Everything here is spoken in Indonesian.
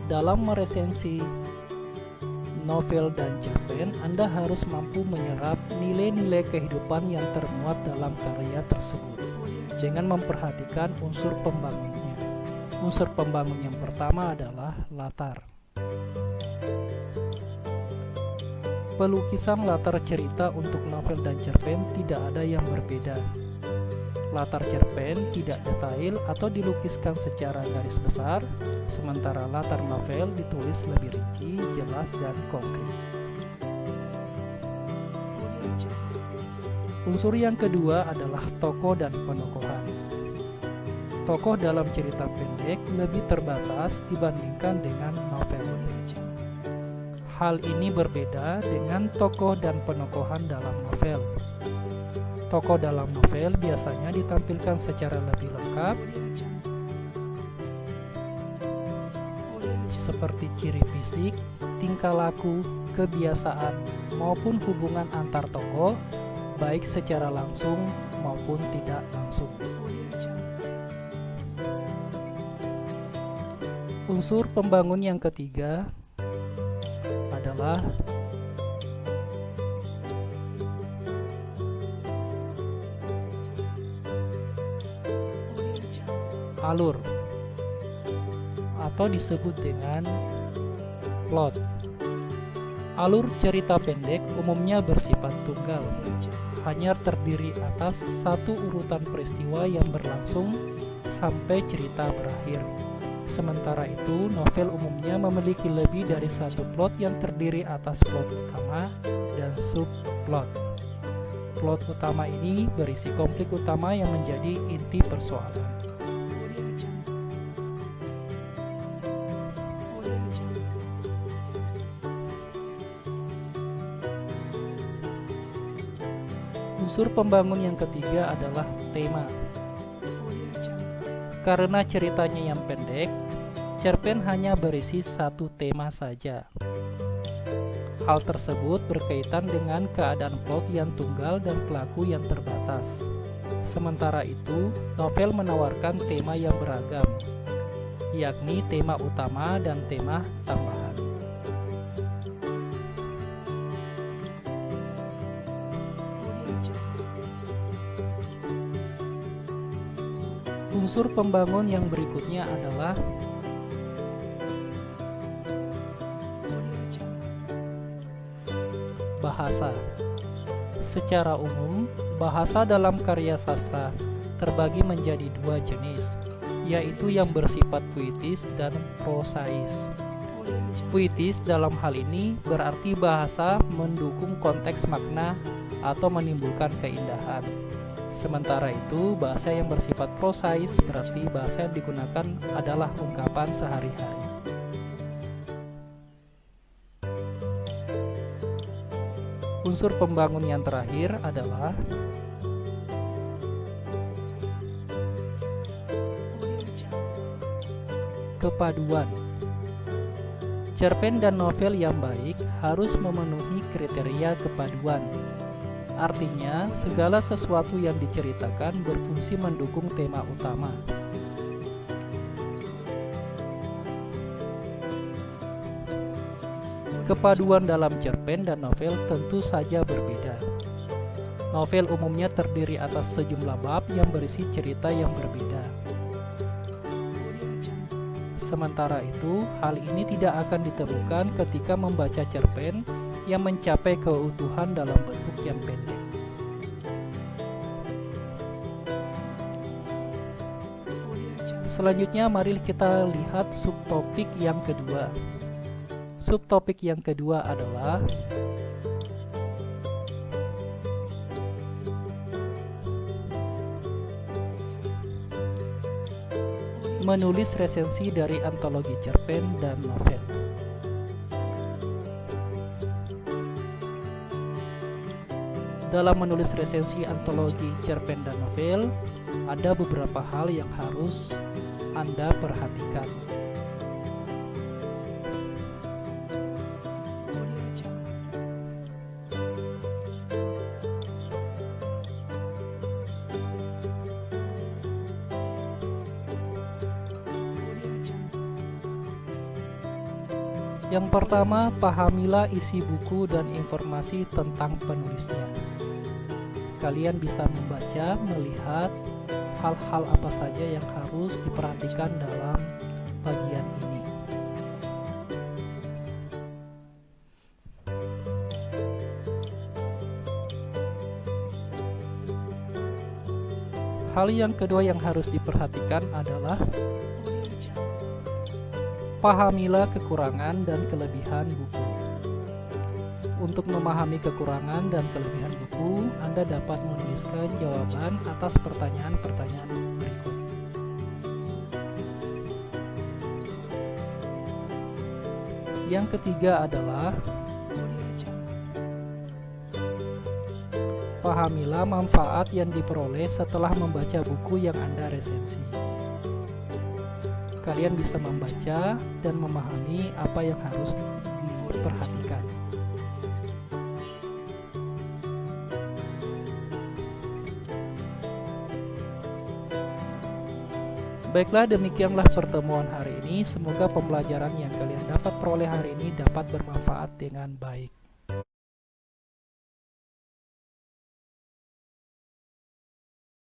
Dalam meresensi novel dan cerpen, Anda harus mampu menyerap nilai-nilai kehidupan yang termuat dalam karya tersebut. Jangan memperhatikan unsur pembangunnya. Unsur pembangun yang pertama adalah latar. Pelukisan latar cerita untuk novel dan cerpen tidak ada yang berbeda. Latar cerpen tidak detail atau dilukiskan secara garis besar, sementara latar novel ditulis lebih rinci, jelas, dan konkret. Unsur yang kedua adalah tokoh dan penokohan. Tokoh dalam cerita pendek lebih terbatas dibandingkan dengan novel. Hal ini berbeda dengan tokoh dan penokohan dalam novel. Tokoh dalam novel biasanya ditampilkan secara lebih lengkap, seperti ciri fisik, tingkah laku, kebiasaan, maupun hubungan antar tokoh, baik secara langsung maupun tidak langsung. Unsur pembangun yang ketiga adalah alur atau disebut dengan plot. Alur cerita pendek umumnya bersifat tunggal, hanya terdiri atas satu urutan peristiwa yang berlangsung sampai cerita berakhir. Sementara itu, novel umumnya memiliki lebih dari satu plot yang terdiri atas plot utama dan subplot. Plot utama ini berisi konflik utama yang menjadi inti persoalan. Unsur pembangun yang ketiga adalah tema. Karena ceritanya yang pendek, cerpen hanya berisi satu tema saja. Hal tersebut berkaitan dengan keadaan plot yang tunggal dan pelaku yang terbatas. Sementara itu, novel menawarkan tema yang beragam, yakni tema utama dan tema tambahan. Unsur pembangun yang berikutnya adalah bahasa. Secara umum, bahasa dalam karya sastra terbagi menjadi dua jenis, yaitu yang bersifat puitis dan prosais. Puitis dalam hal ini berarti bahasa mendukung konteks makna atau menimbulkan keindahan. Sementara itu, bahasa yang bersifat prosais berarti bahasa yang digunakan adalah ungkapan sehari-hari. Unsur pembangun yang terakhir adalah kepaduan. Cerpen dan novel yang baik harus memenuhi kriteria kepaduan. Artinya, segala sesuatu yang diceritakan berfungsi mendukung tema utama. Kepaduan dalam cerpen dan novel tentu saja berbeda. Novel umumnya terdiri atas sejumlah bab yang berisi cerita yang berbeda. Sementara itu, hal ini tidak akan ditemukan ketika membaca cerpen yang mencapai keutuhan dalam bentuk yang pendek. Selanjutnya, mari kita lihat subtopik yang kedua. Subtopik yang kedua adalah menulis resensi dari antologi cerpen dan novel. Dalam menulis resensi antologi cerpen dan novel, ada beberapa hal yang harus Anda perhatikan. Yang pertama, pahamilah isi buku dan informasi tentang penulisnya. Kalian bisa membaca, melihat hal-hal apa saja yang harus diperhatikan dalam bagian ini. Hal yang kedua yang harus diperhatikan adalah pahamilah kekurangan dan kelebihan buku. Untuk memahami kekurangan dan kelebihan buku, Anda dapat menuliskan jawaban atas pertanyaan-pertanyaan berikut. Yang ketiga adalah pahamilah manfaat yang diperoleh setelah membaca buku yang Anda resensi. Kalian bisa membaca dan memahami apa yang harus diperhatikan. Baiklah, demikianlah pertemuan hari ini. Semoga pembelajaran yang kalian dapat peroleh hari ini dapat bermanfaat dengan baik.